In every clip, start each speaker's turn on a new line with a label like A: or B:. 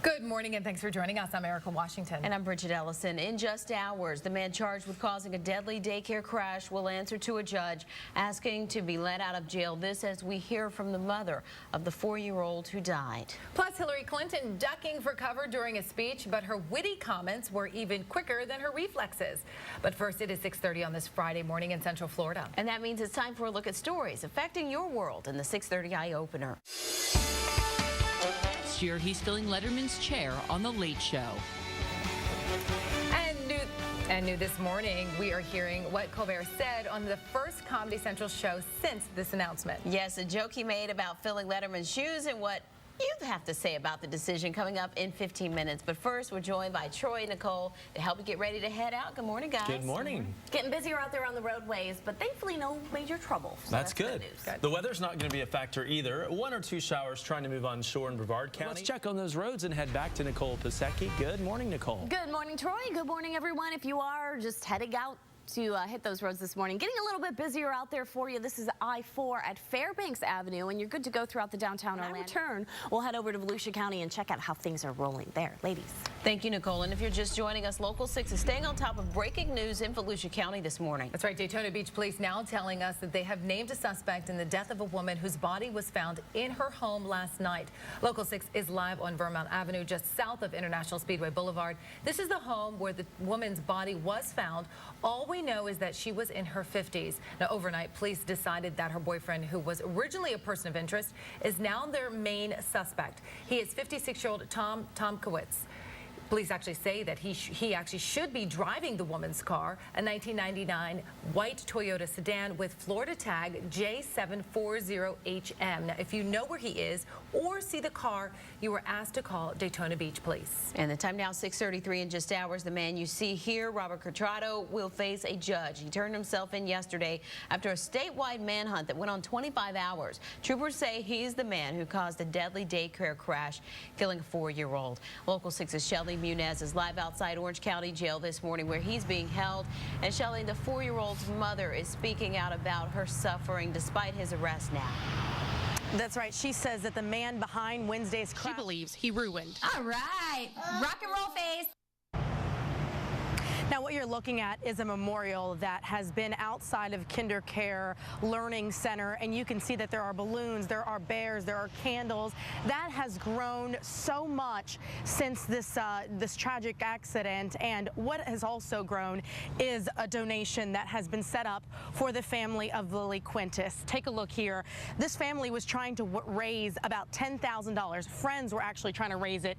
A: Good morning and thanks for joining us. I'm Erica Washington.
B: And I'm Bridget Ellison. In just hours, the man charged with causing a deadly daycare crash will answer to a judge asking to be let out of jail. This as we hear from the mother of the 4-year-old who died.
A: Plus, Hillary Clinton ducking for cover during a speech, but her witty comments were even quicker than her reflexes. But first, it is 6:30 on this Friday morning in Central Florida.
B: And that means it's time for a look at stories affecting your world in the 6:30 Eye Opener.
C: This year, he's filling Letterman's chair on The Late Show.
A: And new this morning, we are hearing what Colbert said on the first Comedy Central show since this announcement.
B: Yes, a joke he made about filling Letterman's shoes and what you have to say about the decision coming up in 15 minutes. But first, we're joined by Troy and Nicole to help you get ready to head out. Good morning, guys.
D: Good morning.
E: Getting busier out there on the roadways, but thankfully no major trouble. So
D: that's good.
A: Good.
D: The weather's not going to be a factor either. 1 or 2 showers trying to move on shore in Brevard County. Let's check on those roads and head back to Nicole Pasecki. Good morning, Nicole.
E: Good morning, Troy. Good morning, everyone. If you are just heading out to hit those roads this morning, getting a little bit busier out there for you. This is I-4 at Fairbanks Avenue, and you're good to go throughout the downtown Orlando. When I return, we'll head over to Volusia County and check out how things are rolling there. Ladies.
B: Thank you, Nicole. And if you're just joining us, Local 6 is staying on top of breaking news in Volusia County this morning.
A: That's right. Daytona Beach Police now telling us that they have named a suspect in the death of a woman whose body was found in her home last night. Local 6 is live on Vermont Avenue, just south of International Speedway Boulevard. This is the home where the woman's body was found. All we know is that she was in her 50s. Now, overnight, police decided that her boyfriend, who was originally a person of interest, is now their main suspect. He is 56-year-old Tom Tomkowitz. Police actually say that he actually should be driving the woman's car, a 1999 white Toyota sedan with Florida tag J740HM. Now, if you know where he is or see the car, you are asked to call Daytona Beach Police.
B: And the time now 6:33 in just hours. The man you see here, Robert Cortrado, will face a judge. He turned himself in yesterday after a statewide manhunt that went on 25 hours. Troopers say he's the man who caused a deadly daycare crash, killing a 4-year-old. Local 6's Shelly Munez is live outside Orange County Jail this morning where he's being held. And Shelly, the 4-year-old's mother is speaking out about her suffering despite his arrest now.
F: That's right. She says that the man behind Wednesday's crash.
C: She believes he ruined.
G: All right. Rock and roll face.
F: Now, what you're looking at is a memorial that has been outside of KinderCare Learning Center, and you can see that there are balloons, there are bears, there are candles. That has grown so much since this tragic accident, and what has also grown is a donation that has been set up for the family of Lily Quintus. Take a look here. This family was trying to raise about $10,000. Friends were actually trying to raise it.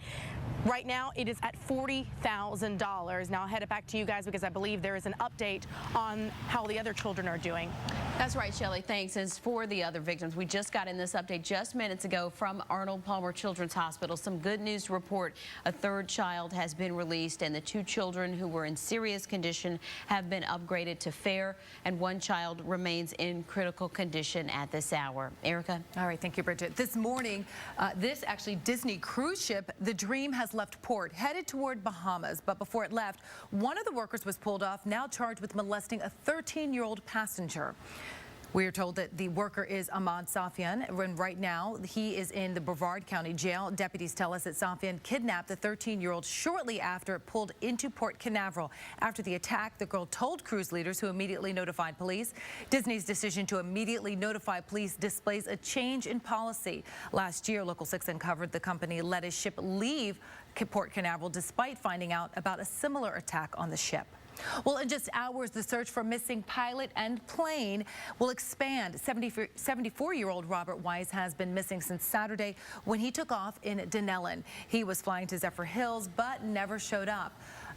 F: Right now, it is at $40,000. Now, I'll head it back to you guys because I believe there is an update on how the other children are doing.
B: That's right, Shelly. Thanks. As for the other victims, we just got in this update just minutes ago from Arnold Palmer Children's Hospital. Some good news to report. A 3rd child has been released, and the 2 children who were in serious condition have been upgraded to fair, and 1 child remains in critical condition at this hour. Erica?
A: All right. Thank you, Bridget. This morning, this actually Disney cruise ship, the Dream, has left port, headed toward Bahamas. But before it left, one of the workers was pulled off, now charged with molesting a 13-year-old passenger. We are told that the worker is Ahmad Safian, and right now he is in the Brevard County Jail. Deputies tell us that Safian kidnapped the 13-year-old shortly after it pulled into Port Canaveral. After the attack, the girl told cruise leaders, who immediately notified police. Disney's decision to immediately notify police displays a change in policy. Last year, Local 6 uncovered the company let his ship leave Port Canaveral despite finding out about a similar attack on the ship. Well, in just hours, the search for missing pilot and plane will expand. 74-year-old Robert Wise has been missing since Saturday when he took off in Denellen. He was flying to Zephyr Hills but never showed up.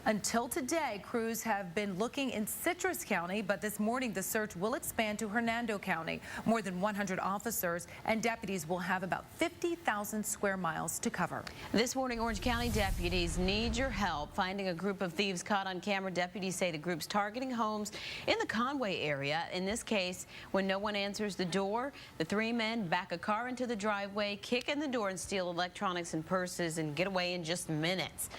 A: Until today, crews have been looking in Citrus County, but this morning the search will expand to Hernando County. More than 100 officers and deputies will have about 50,000 square miles to cover.
B: This morning, Orange County deputies need your help finding a group of thieves caught on camera. Deputies say the group's targeting homes in the Conway area. In this case, when no one answers the door, the 3 men back a car into the driveway, kick in the door and steal electronics and purses and get away in just minutes.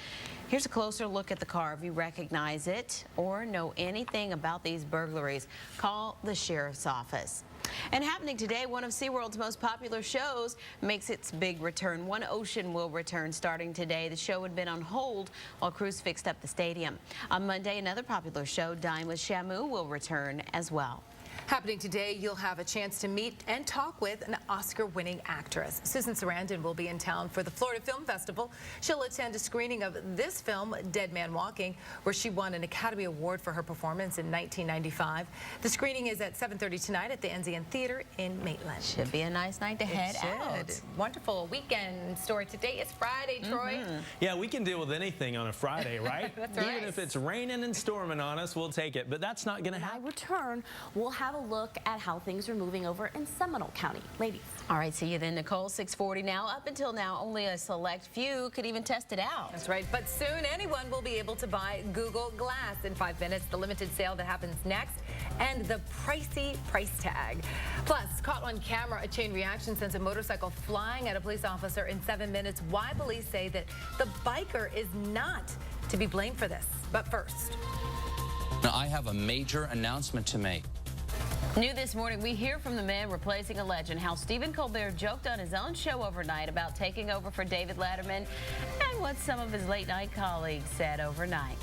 B: Here's a closer look at the car. If you recognize it or know anything about these burglaries, call the sheriff's office. And happening today, one of SeaWorld's most popular shows makes its big return. One Ocean will return starting today. The show had been on hold while crews fixed up the stadium. On Monday, another popular show, Dine with Shamu, will return as well.
A: Happening today, you'll have a chance to meet and talk with an Oscar-winning actress. Susan Sarandon will be in town for the Florida Film Festival. She'll attend a screening of this film, Dead Man Walking, where she won an Academy Award for her performance in 1995. The screening is at 7:30 tonight at the Enzian Theater in Maitland.
B: Should be a nice night to head out.
A: Wonderful weekend story. Today is Friday, Troy.
D: Yeah, we can deal with anything on a Friday, right?
A: That's right.
D: Even if it's raining and storming on us, we'll take it. But that's not going to
E: When I
D: happen.
E: return, we'll have a look at how things are moving over in Seminole County. Ladies.
B: All right, see you then, Nicole. 6:40 now. Up until now, only a select few could even test it out.
A: That's right. But soon anyone will be able to buy Google Glass in 5 minutes. The limited sale that happens next, and the pricey price tag. Plus, caught on camera, a chain reaction sends a motorcycle flying at a police officer in 7 minutes. Why police say that the biker is not to be blamed for this. But first.
H: Now, I have a major announcement to make.
B: New this morning, we hear from the man replacing a legend, how Stephen Colbert joked on his own show overnight about taking over for David Letterman, and what some of his late-night colleagues said overnight.